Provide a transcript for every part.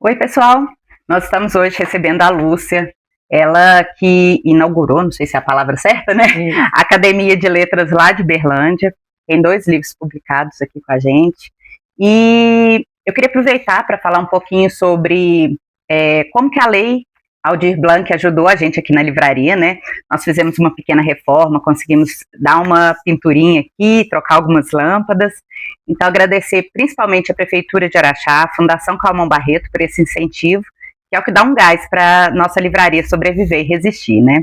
Oi, pessoal! Nós estamos hoje recebendo a Lúcia, ela que inaugurou, não sei se é a palavra certa, né? A Academia de Letras lá de Uberlândia. Tem 2 livros publicados aqui com a gente. E eu queria aproveitar para falar um pouquinho sobre como que a Lei Aldir Blanc ajudou a gente aqui na livraria, né? Nós fizemos uma pequena reforma, conseguimos dar uma pinturinha aqui, trocar algumas lâmpadas. Então, agradecer principalmente a Prefeitura de Araxá, a Fundação Calmon Barreto, por esse incentivo, que é o que dá um gás para a nossa livraria sobreviver e resistir, né?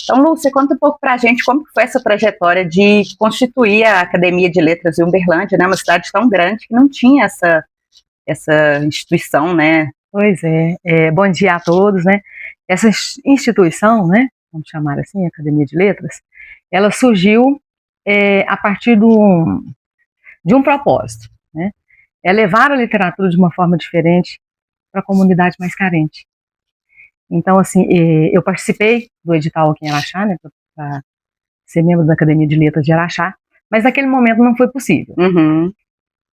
Então, Lúcia, conta um pouco para a gente como foi essa trajetória de constituir a Academia de Letras de Uberlândia, né? Uma cidade tão grande que não tinha essa instituição, né? Pois é, bom dia a todos, né? Essa instituição, né, vamos chamar assim, Academia de Letras, ela surgiu a partir de um propósito, né? É levar a literatura de uma forma diferente para a comunidade mais carente. Então, assim, eu participei do edital aqui em Araxá, né, para ser membro da Academia de Letras de Araxá, mas naquele momento não foi possível. Uhum.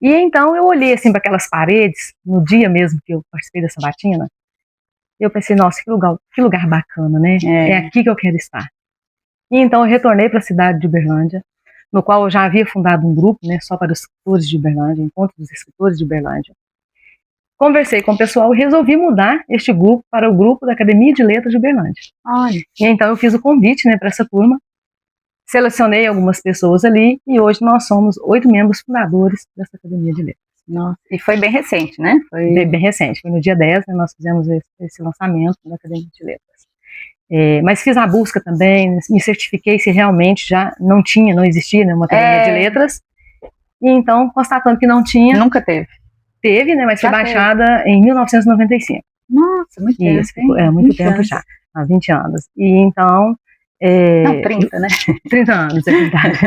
E então eu olhei assim para aquelas paredes, no dia mesmo que eu participei dessa batina, eu pensei, nossa, que lugar bacana, né? É aqui que eu quero estar. E então eu retornei para a cidade de Uberlândia, no qual eu já havia fundado um grupo, né, só para os escritores de Uberlândia, Encontro dos Escritores de Uberlândia. Conversei com o pessoal e resolvi mudar este grupo para o grupo da Academia de Letras de Uberlândia. Olha. E então eu fiz o convite, né, para essa turma, selecionei algumas pessoas ali e hoje nós somos 8 membros fundadores dessa Academia de Letras. Nossa. E foi bem recente, né? Foi bem recente, foi no dia 10, né, nós fizemos esse lançamento da Academia de Letras. Mas fiz a busca também, me certifiquei se realmente já não existia, né, uma Academia de Letras. E então, constatando que não tinha... Nunca teve. Teve, né, mas foi baixada em 1995. Nossa, muito tempo. Isso, muito tempo anos. Já, há 20 anos. E então... Não, 30, né? 30 anos, é verdade.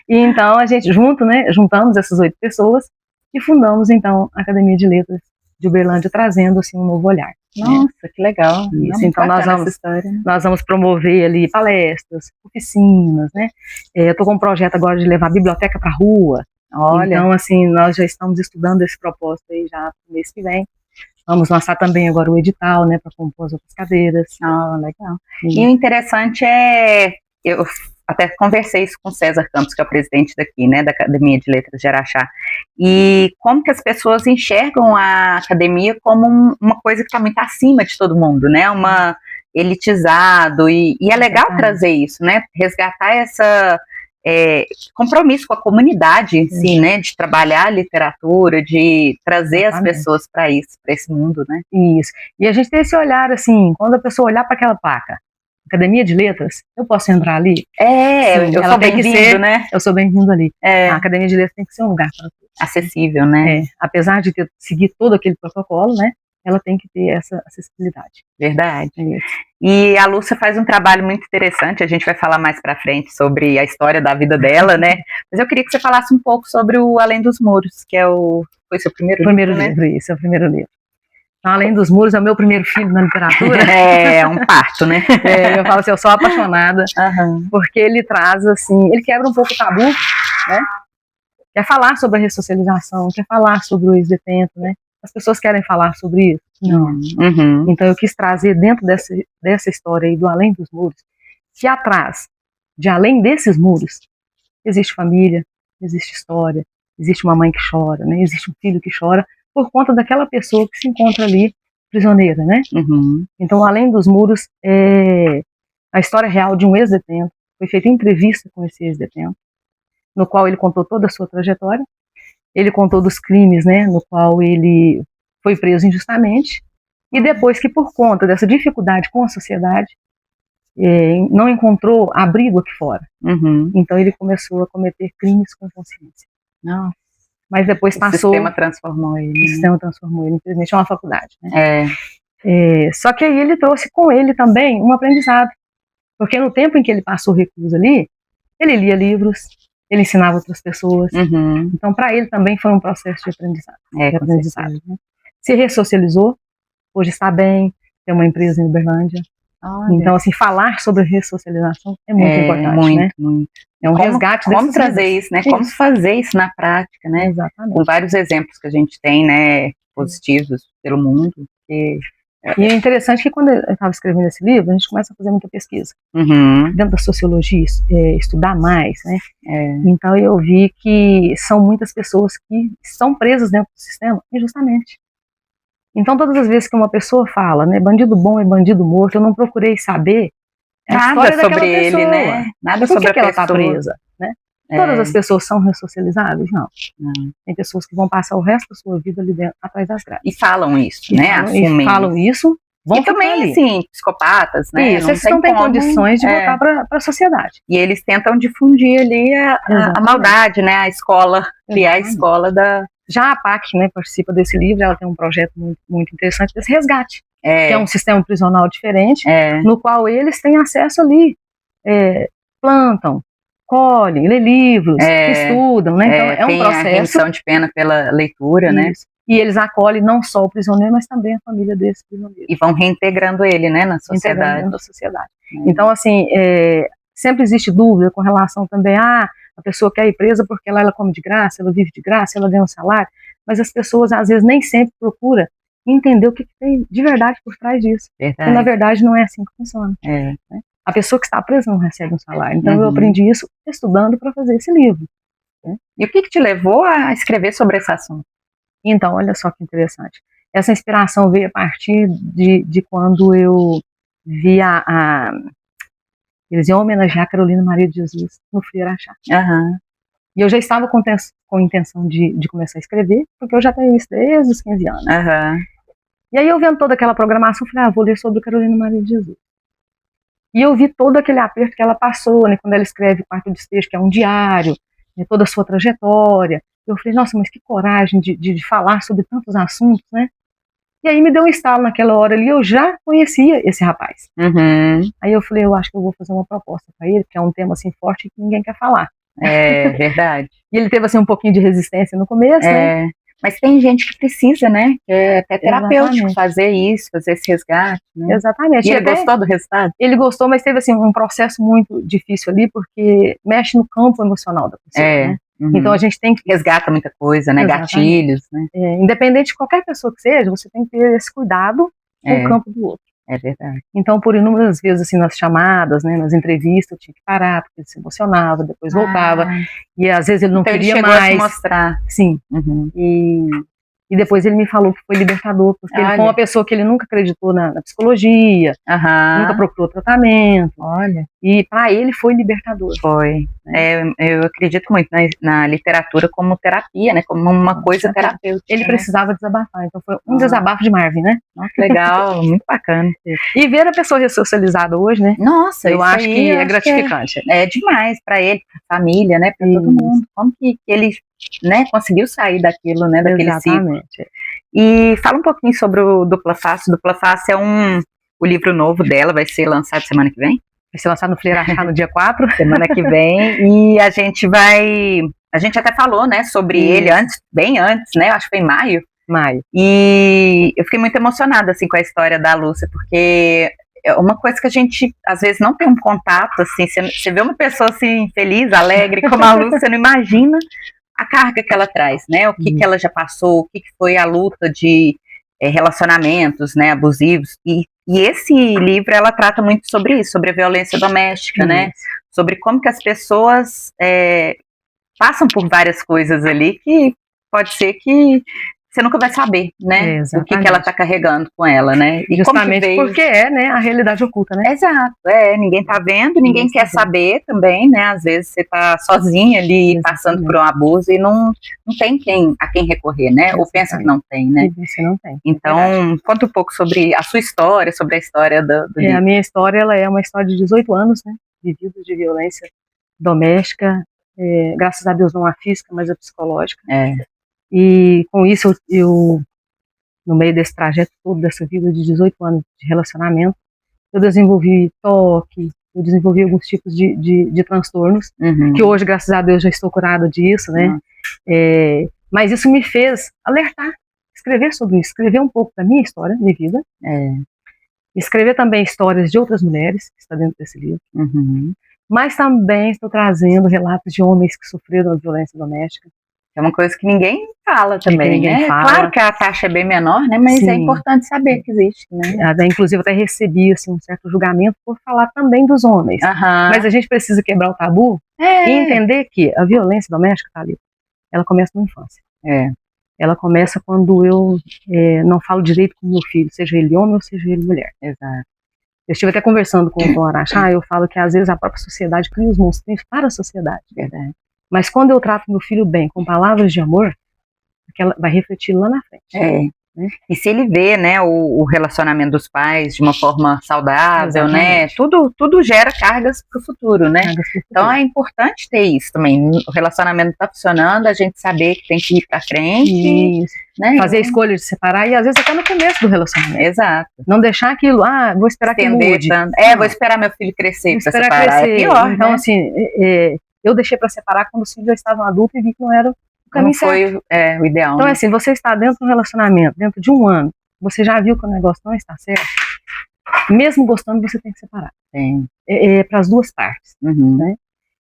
E então a gente juntamos essas 8 pessoas e fundamos então a Academia de Letras de Uberlândia, trazendo assim um novo olhar. Nossa, que legal. Isso, então nós vamos promover ali palestras, oficinas, né? Eu estou com um projeto agora de levar a biblioteca para a rua. Olha. Então assim, nós já estamos estudando esse propósito aí já no mês que vem. Vamos lançar também agora o edital, né, para compor as outras cadeiras. Ah, legal. E o interessante eu até conversei isso com o César Campos, que é o presidente daqui, né, da Academia de Letras de Araxá, e como que as pessoas enxergam a academia como uma coisa que está muito acima de todo mundo, né, uma elitizado, e é legal trazer isso, né, resgatar essa... compromisso com a comunidade em si, né, de trabalhar a literatura, de trazer as pessoas para isso, para esse mundo, né. Isso, e a gente tem esse olhar assim, quando a pessoa olhar para aquela placa, Academia de Letras, eu posso entrar ali? Sim, eu sou bem-vindo, né. Eu sou bem-vindo ali. A Academia de Letras tem que ser um lugar para todos. Acessível, né. Apesar de seguir todo aquele protocolo, né, ela tem que ter essa acessibilidade. Verdade. E a Lúcia faz um trabalho muito interessante, a gente vai falar mais pra frente sobre a história da vida dela, né? Mas eu queria que você falasse um pouco sobre o Além dos Muros, que foi seu primeiro livro, né? Isso, é o primeiro livro. Então, Além dos Muros é o meu primeiro filho na literatura. É um parto, né? Eu falo assim, eu sou apaixonada, porque ele traz assim, ele quebra um pouco o tabu, né? Quer falar sobre a ressocialização, quer falar sobre o ex-detento, né? As pessoas querem falar sobre isso? Não. Então eu quis trazer dentro dessa história aí do Além dos Muros, que atrás de além desses muros, existe família, existe história, existe uma mãe que chora, né? Existe um filho que chora por conta daquela pessoa que se encontra ali prisioneira, né? Então Além dos Muros é a história real de um ex-detento. Foi feita entrevista com esse ex-detento, no qual ele contou toda a sua trajetória. Ele contou dos crimes, né, no qual ele foi preso injustamente, e depois que por conta dessa dificuldade com a sociedade, não encontrou abrigo aqui fora. Então ele começou a cometer crimes com consciência. Não. Mas depois passou... O sistema transformou ele. O sistema transformou ele, infelizmente é uma faculdade, né? Só que aí ele trouxe com ele também um aprendizado, porque no tempo em que ele passou recluso ali, ele lia livros, ele ensinava outras pessoas. Então, para ele também foi um processo de aprendizado. Né? Se ressocializou, hoje está bem, tem uma empresa em Uberlândia. Então, assim, falar sobre ressocialização é muito importante, né? Muito. É um resgate desses... Como trazer isso, né? Como fazer isso na prática, né? Exatamente. Com vários exemplos que a gente tem, né? positivos pelo mundo. E é interessante que quando eu estava escrevendo esse livro, a gente começa a fazer muita pesquisa. Dentro da sociologia, estudar mais, né? Então eu vi que são muitas pessoas que estão presas dentro do sistema injustamente. Então todas as vezes que uma pessoa fala, né, bandido bom é bandido morto, eu não procurei saber a história daquela pessoa. Né? Nada Por sobre que ela está presa, né? Todas as pessoas são ressocializadas? Não. Tem pessoas que vão passar o resto da sua vida ali dentro, atrás das grades. E falam isso, né? Assumem. Falam isso. E também, assim, psicopatas, né? Isso, eles não têm condições de voltar para a sociedade. E eles tentam difundir ali a maldade, né? A escola, criar a escola da... Já a PAC, né, participa desse livro, ela tem um projeto muito interessante desse resgate, que é um sistema prisional diferente, no qual eles têm acesso ali, plantam, colhem, lê livros, estudam, né? Então é um processo. Tem a remissão de pena pela leitura, né? E eles acolhem não só o prisioneiro, mas também a família desse prisioneiro. E vão reintegrando ele, né, na sociedade. Então, assim, sempre existe dúvida com relação também a pessoa quer ir presa porque ela come de graça, ela vive de graça, ela ganha um salário, mas as pessoas às vezes nem sempre procuram entender o que tem de verdade por trás disso. Porque na verdade não é assim que funciona. Né? A pessoa que está presa não recebe um salário. Então eu aprendi isso estudando para fazer esse livro. Né? E o que te levou a escrever sobre esse assunto? Então, olha só que interessante. Essa inspiração veio a partir de quando eu vi eles iam homenagear a Carolina Maria de Jesus no Frei Araxá. E eu já estava com intenção de começar a escrever, porque eu já tenho isso desde os 15 anos. E aí eu vendo toda aquela programação, falei, vou ler sobre Carolina Maria de Jesus. E eu vi todo aquele aperto que ela passou, né, quando ela escreve o quarto despejo, que é um diário, né, toda a sua trajetória. Eu falei, nossa, mas que coragem de falar sobre tantos assuntos, né? E aí me deu um estalo naquela hora ali, eu já conhecia esse rapaz. Aí eu falei, eu acho que eu vou fazer uma proposta para ele, que é um tema assim forte que ninguém quer falar. É verdade. E ele teve assim um pouquinho de resistência no começo, né? Mas tem gente que precisa, né? Que é até terapêutico fazer isso, fazer esse resgate. Né? Exatamente. E ele gostou do resultado? Ele gostou, mas teve assim um processo muito difícil ali, porque mexe no campo emocional da pessoa, né? Então a gente tem que... Resgata muita coisa, né? Gatilhos, né? Independente de qualquer pessoa que seja, você tem que ter esse cuidado com o campo do outro. É verdade. Então, por inúmeras vezes, assim, nas chamadas, né, nas entrevistas, eu tinha que parar, porque ele se emocionava, depois voltava, e às vezes ele não queria ele mais. A se mostrar. Sim. E depois ele me falou que foi libertador, porque ele foi uma pessoa que ele nunca acreditou na psicologia, nunca procurou tratamento. E para ele foi libertador. Foi. Eu acredito muito na literatura como terapia, né? Como uma coisa terapêutica. Ele precisava desabafar, então foi um desabafo de Marvin, né? Nossa, legal, muito bacana. E ver a pessoa ressocializada hoje, né? Nossa, eu acho que é gratificante. É demais para ele, pra família, né? Para todo mundo. Como que ele, né, conseguiu sair daquilo, né? Daquele ciclo. E fala um pouquinho sobre o Dupla Face. Dupla Face é o livro novo dela, vai ser lançado semana que vem? Vai ser lançado no Frei Araxá no dia 4. Semana que vem. E a gente até falou, né, sobre ele bem antes, né? Eu acho que foi em maio. E eu fiquei muito emocionada, assim, com a história da Lúcia, porque é uma coisa que a gente, às vezes, não tem um contato, assim, você vê uma pessoa, assim, feliz, alegre, como a Lúcia, você não imagina a carga que ela traz, né, o que ela já passou, o que foi a luta de relacionamentos, né, abusivos, e esse livro, ela trata muito sobre isso, sobre a violência doméstica, né, sobre como que as pessoas passam por várias coisas ali que pode ser que você nunca vai saber, né, o que ela está carregando com ela, né. E justamente porque né, a realidade oculta, né. Exato, ninguém tá vendo, ninguém quer saber também, né, às vezes você tá sozinha ali, passando por um abuso e não tem a quem recorrer, né, ou pensa que não tem, né. Você não tem. Então, conta um pouco sobre a sua história, sobre a história do livro. A minha história, ela é uma história de 18 anos, né, vividos de violência doméstica, graças a Deus não a física, mas a psicológica. E com isso, eu, no meio desse trajeto todo, dessa vida de 18 anos de relacionamento, eu desenvolvi toque, eu desenvolvi alguns tipos de transtornos, que hoje, graças a Deus, já estou curada disso, né? Mas isso me fez alertar, escrever sobre isso, escrever um pouco da minha história de vida, escrever também histórias de outras mulheres, que está dentro desse livro, mas também estou trazendo relatos de homens que sofreram violência doméstica, É uma coisa que ninguém fala também, ninguém né? fala. Claro que a taxa é bem menor, né? Mas Sim. é importante saber que existe, né? Inclusive, até recebi assim, um certo julgamento por falar também dos homens. Mas a gente precisa quebrar o tabu e entender que a violência doméstica, Thalita, ela começa na infância. Ela começa quando eu não falo direito com o meu filho, seja ele homem ou seja ele mulher. Exato. Eu estive até conversando com o Tom Araxá, eu falo que às vezes a própria sociedade cria os monstrinhos para a sociedade. Verdade. Mas quando eu trato meu filho bem, com palavras de amor, aquela vai refletir lá na frente. Né? E se ele vê, né, o relacionamento dos pais de uma forma saudável, né, tudo gera cargas para o futuro, né? Então é importante ter isso também. O relacionamento está funcionando, a gente saber que tem que ir para frente, né? Fazer a escolha de separar e às vezes até no começo do relacionamento. Exato. Não deixar aquilo, vou esperar que mude. Vou esperar meu filho crescer para separar. Crescer. É pior, então, né? assim, eu deixei para separar quando os filhos já estavam adultos e vi que não era o caminho certo. Foi o ideal. Então, né? assim, você está dentro de um relacionamento, dentro de um ano, você já viu que o negócio não está certo, mesmo gostando, você tem que separar. Para as duas partes. Né?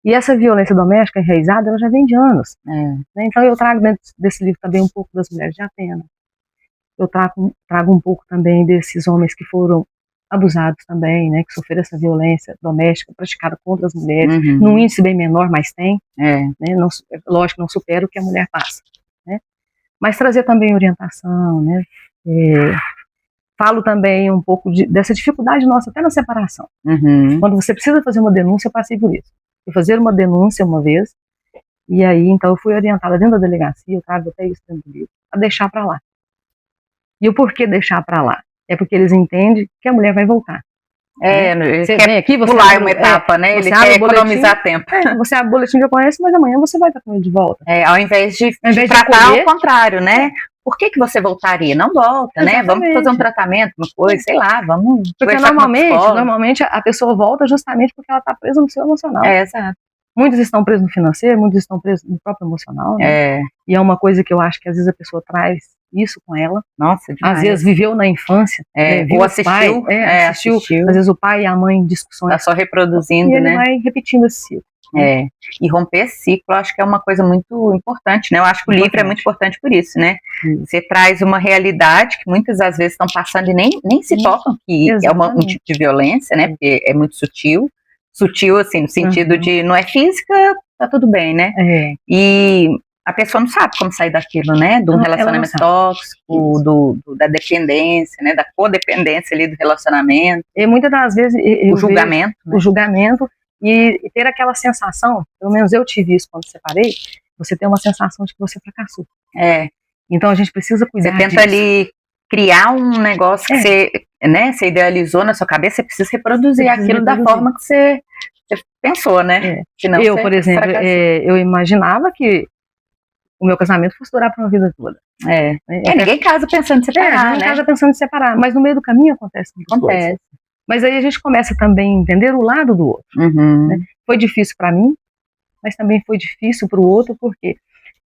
E essa violência doméstica enraizada, ela já vem de anos. Né? Então, eu trago dentro desse livro também um pouco das mulheres de Atenas. Eu trago um pouco também desses homens que foram abusados também, né, que sofreram essa violência doméstica praticada contra as mulheres, num índice bem menor, mas tem, né, não, lógico, não supera o que a mulher passa, né, mas trazer também orientação, né, falo também um pouco dessa dificuldade nossa até na separação, quando você precisa fazer uma denúncia, eu passei por isso, fui fazer uma denúncia uma vez, e aí, então, eu fui orientada dentro da delegacia, eu trago até isso dentro do livro, a deixar pra lá. E o porquê deixar pra lá? É porque eles entendem que a mulher vai voltar. Você vem aqui, você pular uma etapa, né? Ele quer economizar tempo. Você abre o boletim de ocorrência, mas amanhã você vai estar com ele de volta. Ao invés de tratar ao contrário, né? Por que você voltaria? Não volta, né? Vamos fazer um tratamento, uma coisa, sei lá, vamos. Porque normalmente a pessoa volta justamente porque ela está presa no seu emocional. Exato. Muitos estão presos no financeiro, muitos estão presos no próprio emocional. Né? E é uma coisa que eu acho que às vezes a pessoa traz isso com ela. Nossa, demais. Às vezes viveu na infância, ou assistiu, assistiu. Às vezes o pai e a mãe em discussões. Tá só reproduzindo, e ele vai repetindo esse ciclo. E romper esse ciclo, eu acho que é uma coisa muito importante, né? Eu acho que o livro é muito importante por isso, né? Você traz uma realidade que muitas das vezes estão passando e nem se tocam que é um tipo de violência, né? Porque é muito sutil. Sutil, assim, no sentido de não é física, tá tudo bem, né? E a pessoa não sabe como sair daquilo, né? Do relacionamento tóxico, da dependência, né? Da codependência ali do relacionamento. E muitas das vezes o julgamento. Né? O julgamento e ter aquela sensação, pelo menos eu tive isso quando separei, você tem uma sensação de que você fracassou. Então a gente precisa cuidar disso. Você tenta ali criar um negócio que você idealizou na sua cabeça, você precisa reproduzir aquilo da forma que você pensou, né? Senão eu, por exemplo, eu imaginava que o meu casamento fosse durar para uma vida toda. Ninguém casa pensando em separar, ninguém casa pensando em separar, mas no meio do caminho acontece. Mas aí a gente começa também a entender o lado do outro. Né? Foi difícil para mim, mas também foi difícil para o outro, porque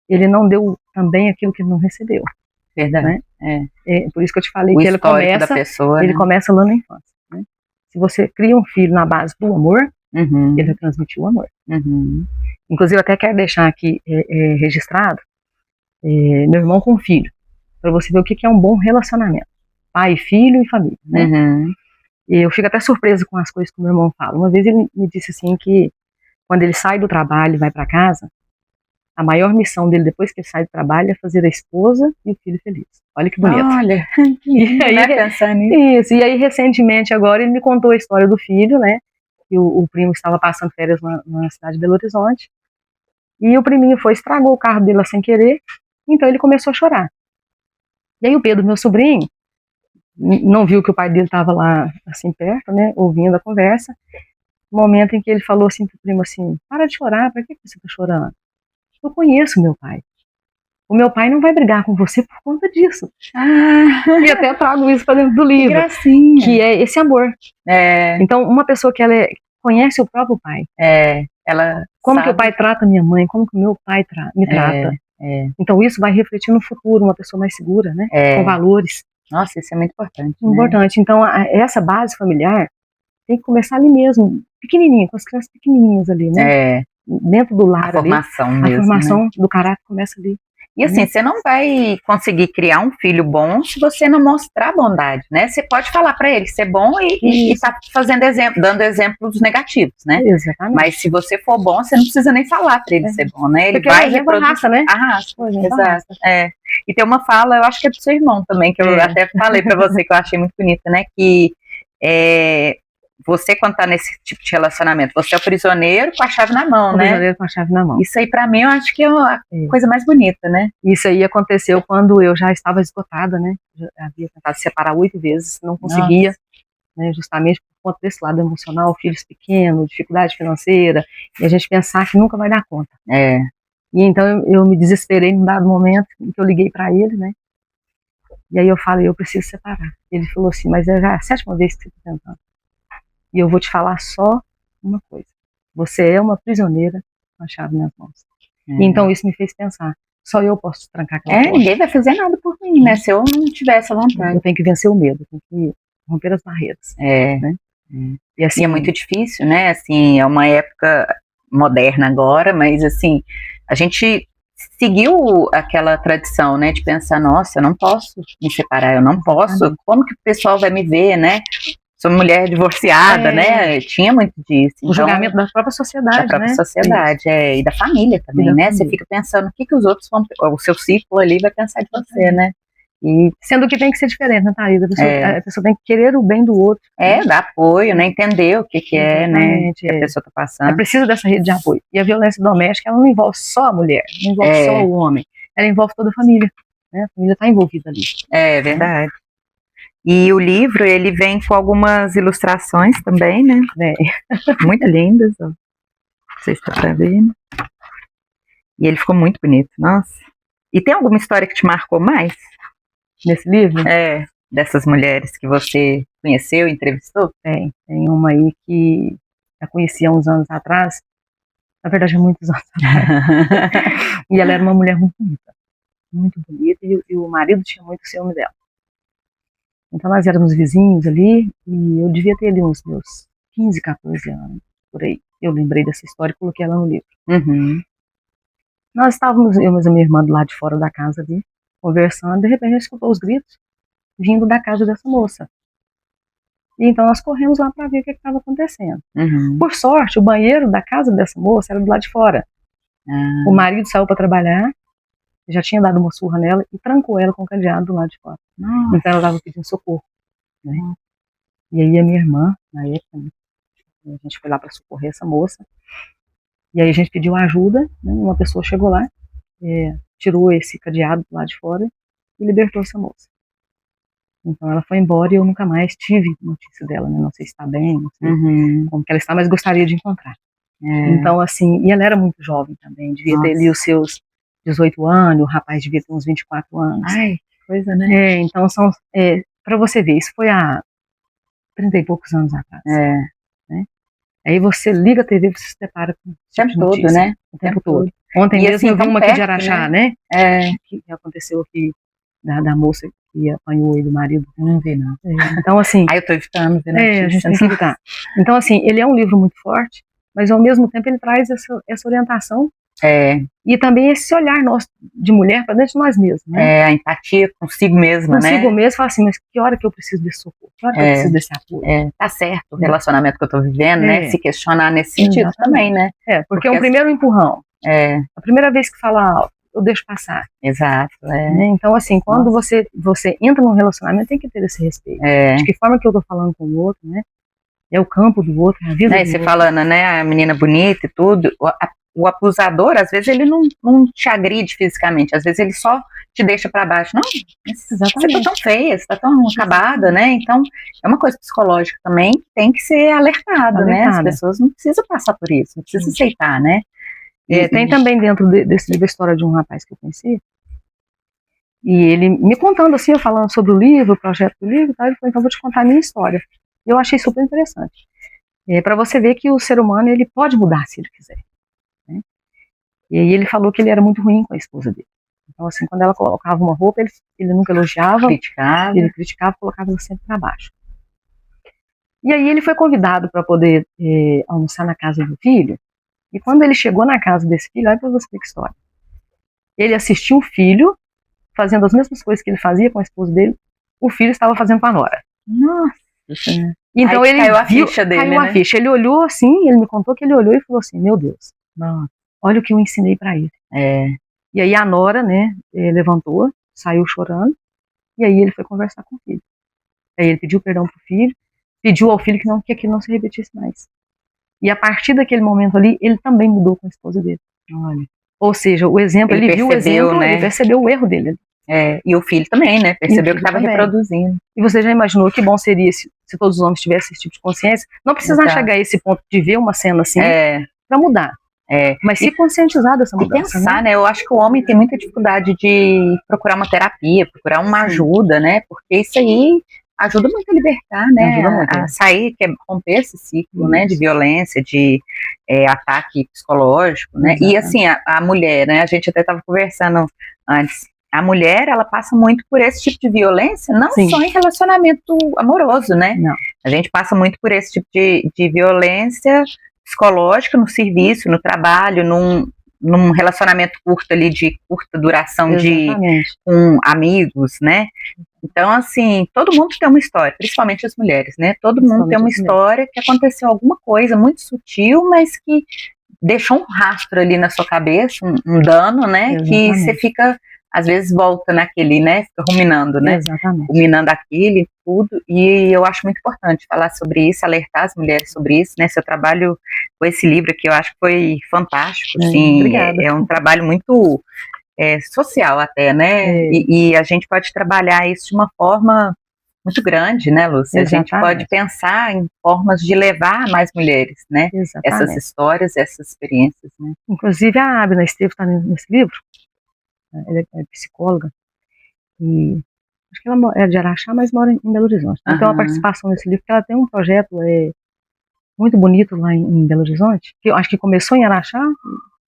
ele não deu também aquilo que ele não recebeu. Verdade. Né? Por isso que eu te falei que ele começa lá na infância. Né? Se você cria um filho na base do amor, ele vai transmitir o amor. Inclusive, eu até quero deixar aqui registrado meu irmão com filho, para você ver o que é um bom relacionamento. Pai, filho e família. Né? E eu fico até surpresa com as coisas que o meu irmão fala. Uma vez ele me disse assim que quando ele sai do trabalho e vai para casa, a maior missão dele depois que ele sai do trabalho é fazer a esposa e o filho feliz. Olha que bonito. Olha, e aí, isso. E aí recentemente agora ele me contou a história do filho, né? Que o primo estava passando férias na cidade de Belo Horizonte e o priminho estragou o carro dele lá sem querer, então ele começou a chorar. E aí o Pedro, meu sobrinho, não viu que o pai dele estava lá assim perto, né, ouvindo a conversa, no momento em que ele falou assim pro primo assim, para de chorar, para que você está chorando? Eu conheço meu pai. O meu pai não vai brigar com você por conta disso. E até trago isso para dentro do livro. Que é esse amor. Então, uma pessoa que ela conhece o próprio pai. Ela como sabe. Que o pai trata minha mãe, como que o meu pai me trata. Então, isso vai refletir no futuro, uma pessoa mais segura, né? Com valores. Nossa, isso é muito importante. Importante. Né? Então, essa base familiar tem que começar ali mesmo, pequenininha, com as crianças pequenininhas ali, né? dentro do lar ali, formação mesmo, a formação do caráter começa ali. E assim, você não vai conseguir criar um filho bom se você não mostrar bondade, né? Você pode falar para ele ser bom e tá fazendo dando exemplos negativos, né? Exatamente. Mas se você for bom, você não precisa nem falar para ele ser bom, né? Ele porque vai reproduzir a raça, né? A raça, exato. E tem uma fala, eu acho que é do seu irmão também, que eu até falei para você, que eu achei muito bonita, né? Que você, quando tá nesse tipo de relacionamento, você é o prisioneiro com a chave na mão, né? Prisioneiro com a chave na mão. Isso aí, pra mim, eu acho que é a coisa mais bonita, né? Isso aí aconteceu quando eu já estava esgotada, né? Já havia tentado separar 8 vezes, não conseguia, né? Justamente por conta desse lado emocional, filhos pequenos, dificuldade financeira, e a gente pensar que nunca vai dar conta. E então eu me desesperei num dado momento em que eu liguei para ele, né? E aí eu falei, eu preciso separar. Ele falou assim, mas é já a 7ª vez que você está tentando. E eu vou te falar só uma coisa. Você é uma prisioneira com a chave nas mãos. E então isso me fez pensar. Só eu posso trancar aquela porta. Ninguém vai fazer nada por mim, né? Se eu não tivesse a vontade. Eu tenho que vencer o medo, eu tenho que romper as barreiras. Né? E assim, é muito difícil, né? Assim, é uma época moderna agora, mas assim, a gente seguiu aquela tradição, né? De pensar, nossa, eu não posso me separar, eu não posso. Como que o pessoal vai me ver, né? Sou mulher divorciada, né? Tinha muito disso. O julgamento da própria sociedade, da própria sociedade, e da família também, né? Você fica pensando o que os outros vão, o seu ciclo ali vai pensar de você, né? E sendo que tem que ser diferente, né, Thaís? A pessoa tem que querer o bem do outro. Dar apoio, né? Entender o que é, né? Que a pessoa está passando. É preciso dessa rede de apoio. E a violência doméstica, ela não envolve só a mulher, não envolve só o homem. Ela envolve toda a família, né? A família está envolvida ali. É verdade. E o livro, ele vem com algumas ilustrações também, né? Muito lindas, ó. Não sei se tá pra ver. E ele ficou muito bonito, nossa. E tem alguma história que te marcou mais nesse livro? Dessas mulheres que você conheceu, entrevistou? Tem uma aí que eu conheci há uns anos atrás, na verdade há muitos anos atrás. E ela era uma mulher muito bonita, e o marido tinha muito ciúme dela. Então nós éramos vizinhos ali, e eu devia ter ali uns meus 15, 14 anos, por aí. Eu lembrei dessa história e coloquei ela no livro. Nós estávamos, eu e a minha irmã, do lado de fora da casa ali, conversando, de repente a gente escutou os gritos vindo da casa dessa moça. E então nós corremos lá para ver o que estava acontecendo. Por sorte, o banheiro da casa dessa moça era do lado de fora. O marido saiu para trabalhar, já tinha dado uma surra nela e trancou ela com o cadeado do lado de fora. Então ela estava pedindo socorro, né? E aí a minha irmã, na época, né, a gente foi lá para socorrer essa moça. E aí a gente pediu ajuda, né? Uma pessoa chegou lá, tirou esse cadeado do lado de fora e libertou essa moça. Então ela foi embora e eu nunca mais tive notícia dela, né? Não sei se está bem, não sei como que ela está, mas gostaria de encontrar. Então assim, e ela era muito jovem também, devia ter ali os seus 18 anos, o rapaz devia ter uns 24 anos. Ai, que coisa, né? Então são, para você ver, isso foi há 30 e poucos anos atrás. Né? Aí você liga a TV e você se depara com o tempo todo, né? O tempo todo. Ontem mesmo assim, eu vi uma aqui de Araxá, né? Que aconteceu aqui, da moça que apanhou aí do marido. Eu não vi, não. Então assim... eu tô evitando ver a gente tem que evitar. Então assim, ele é um livro muito forte, mas ao mesmo tempo ele traz essa orientação e também esse olhar nosso de mulher para dentro de nós mesmos, né? A empatia consigo mesma, né? Consigo mesmo, fala assim, mas que hora que eu preciso desse socorro? Que hora que eu preciso desse apoio? Tá certo o relacionamento que eu tô vivendo, né? Se questionar nesse sentido também, né? Porque é um primeiro empurrão. A primeira vez que fala alto, eu deixo passar. Exato. Né? Então assim, quando você entra num relacionamento, tem que ter esse respeito. De que forma que eu tô falando com o outro, né? É o campo do outro, é a vida do você outro. Falando, né, a menina bonita e tudo, o abusador, às vezes, ele não te agride fisicamente, às vezes ele só te deixa para baixo. Não, você tá tão feia, você tá tão acabada, né? Então, é uma coisa psicológica também que tem que ser alertada, né? As pessoas não precisam passar por isso, não precisam aceitar, né? Tem também dentro desse livro a história de um rapaz que eu conheci, e ele me contando assim, eu falando sobre o livro, o projeto do livro, tá? Ele falou, então vou te contar a minha história. E eu achei super interessante. Para você ver que o ser humano, ele pode mudar se ele quiser. Né? E aí ele falou que ele era muito ruim com a esposa dele. Então assim, quando ela colocava uma roupa, ele nunca elogiava, ele criticava, colocava ela sempre para baixo. E aí ele foi convidado para poder almoçar na casa do filho, E quando ele chegou na casa desse filho, olha pra você ver que história. Ele assistiu o filho fazendo as mesmas coisas que ele fazia com a esposa dele, o filho estava fazendo com a nora. Nossa. Então Aí ele caiu a viu, ficha dele, caiu a né? ficha. Ele olhou assim, ele me contou que ele olhou e falou assim, meu Deus, olha o que eu ensinei pra ele. E aí a nora, né, levantou, saiu chorando, e aí ele foi conversar com o filho. Aí ele pediu perdão pro filho, pediu ao filho que aquilo não se repetisse mais. E a partir daquele momento ali, ele também mudou com a esposa dele. Olha. Ou seja, o exemplo, ele viu o exemplo, né? ele percebeu o erro dele. E o filho também, né? Percebeu que estava reproduzindo. E você já imaginou que bom seria se todos os homens tivessem esse tipo de consciência? Não precisar chegar a esse ponto de ver uma cena assim para mudar. Mas se conscientizar dessa mudança. E pensar, né? Eu acho que o homem tem muita dificuldade de procurar uma terapia, procurar uma ajuda, né? Porque isso aí ajuda muito a libertar, né? A sair, romper esse ciclo, né? De violência, de ataque psicológico, né? E assim, a mulher, né? A gente até estava conversando antes. A mulher, ela passa muito por esse tipo de violência, não só em relacionamento amoroso, né? Não. A gente passa muito por esse tipo de violência psicológica no serviço, no trabalho, num relacionamento curto ali, de curta duração, com amigos, né? Então, assim, todo mundo tem uma história, principalmente as mulheres, né? Todo mundo tem uma história que aconteceu alguma coisa muito sutil, mas que deixou um rastro ali na sua cabeça, um dano, né? Que você fica, às vezes volta naquele, né? Fica ruminando, né? Ruminando aquilo e tudo. E eu acho muito importante falar sobre isso, alertar as mulheres sobre isso, né? Seu trabalho com esse livro aqui, eu acho que foi fantástico, assim. Obrigada. É um trabalho muito social até, né? E a gente pode trabalhar isso de uma forma muito grande, né, Lúcia? A gente pode pensar em formas de levar mais mulheres, né? Essas histórias, essas experiências, né? Inclusive a Abna Esteves está nesse livro. Ela é psicóloga e acho que ela é de Araxá, mas mora em Belo Horizonte. Então a participação nesse livro, porque ela tem um projeto muito bonito lá em Belo Horizonte, que eu acho que começou em Araxá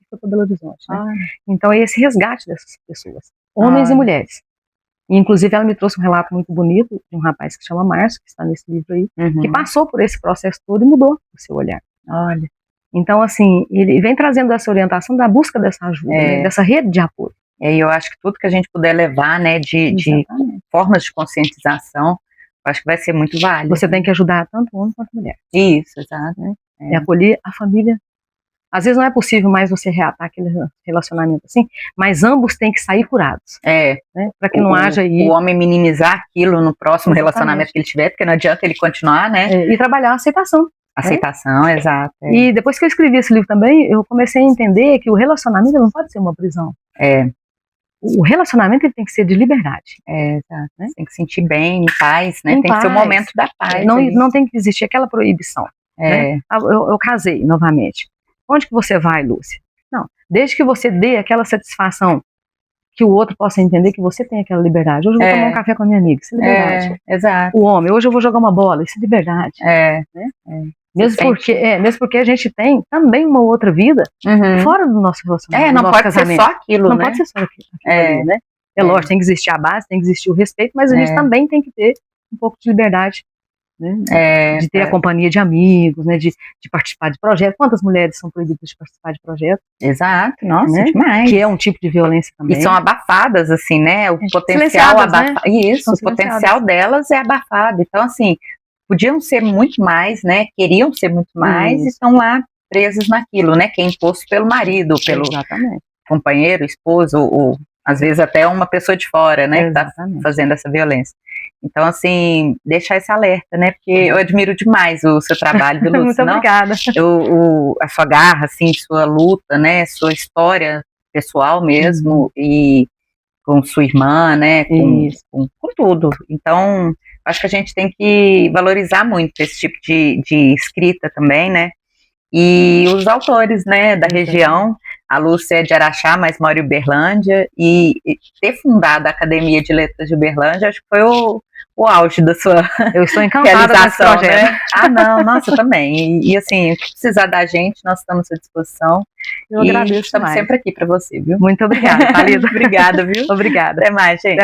e foi para Belo Horizonte, né? Então é esse resgate dessas pessoas, homens e mulheres. E, inclusive ela me trouxe um relato muito bonito de um rapaz que chama Márcio, que está nesse livro aí, que passou por esse processo todo e mudou o seu olhar. Olha. Então assim, ele vem trazendo essa orientação da busca dessa ajuda, né, dessa rede de apoio. E eu acho que tudo que a gente puder levar, né, de formas de conscientização, eu acho que vai ser muito válido. Você tem que ajudar tanto homem quanto mulher. Isso, exato. Né? É acolher a família. Às vezes não é possível mais você reatar aquele relacionamento assim, mas ambos têm que sair curados. Né? Para que não haja aí... O homem minimizar aquilo no próximo relacionamento que ele tiver, porque não adianta ele continuar, né? E trabalhar a aceitação. Aceitação, exato. E depois que eu escrevi esse livro também, eu comecei a entender que o relacionamento não pode ser uma prisão. O relacionamento ele tem que ser de liberdade. Exato. Né? Tem que sentir bem, em paz, né? Tem que ser o momento da paz. Não tem que existir aquela proibição. Né? Eu casei novamente. Onde que você vai, Lúcia? Não, desde que você dê aquela satisfação que o outro possa entender que você tem aquela liberdade. Hoje eu vou tomar um café com a minha amiga, isso é liberdade. Exato. O homem, hoje eu vou jogar uma bola, isso é liberdade. Né? Mesmo porque a gente tem também uma outra vida fora do nosso relacionamento. Não pode ser só aquilo, não né? pode ser só aquilo ali, né? Lógico, tem que existir a base, tem que existir o respeito, mas a gente também tem que ter um pouco de liberdade, né? De ter a companhia de amigos, né? De participar de projetos. Quantas mulheres são proibidas de participar de projetos? Exato, nossa, né? demais. Que é um tipo de violência também. E são abafadas, assim, né? O potencial abafado. Né? Isso, o potencial delas é abafado. Então, assim, podiam ser muito mais, né? Queriam ser muito mais e estão lá presas naquilo, né? Que é imposto pelo marido, pelo companheiro, esposo, ou às vezes até uma pessoa de fora, né? Que tá fazendo essa violência. Então, assim, deixar esse alerta, né? Porque eu admiro demais o seu trabalho, Lúcia. Muito obrigada. A sua garra, assim, sua luta, né? Sua história pessoal mesmo, e com sua irmã, né? Com tudo. Então, acho que a gente tem que valorizar muito esse tipo de escrita também, né? E os autores, né, da região. A Lúcia é de Araxá, mas mora em Uberlândia, e ter fundado a Academia de Letras de Uberlândia, acho que foi o auge da sua Eu estou encantada realização, né? Não, nossa, também. E assim, se precisar da gente, nós estamos à disposição. Eu agradeço estamos sempre aqui para você, viu? Muito obrigada, Thalita. Obrigada, viu? Obrigada. Até mais, gente.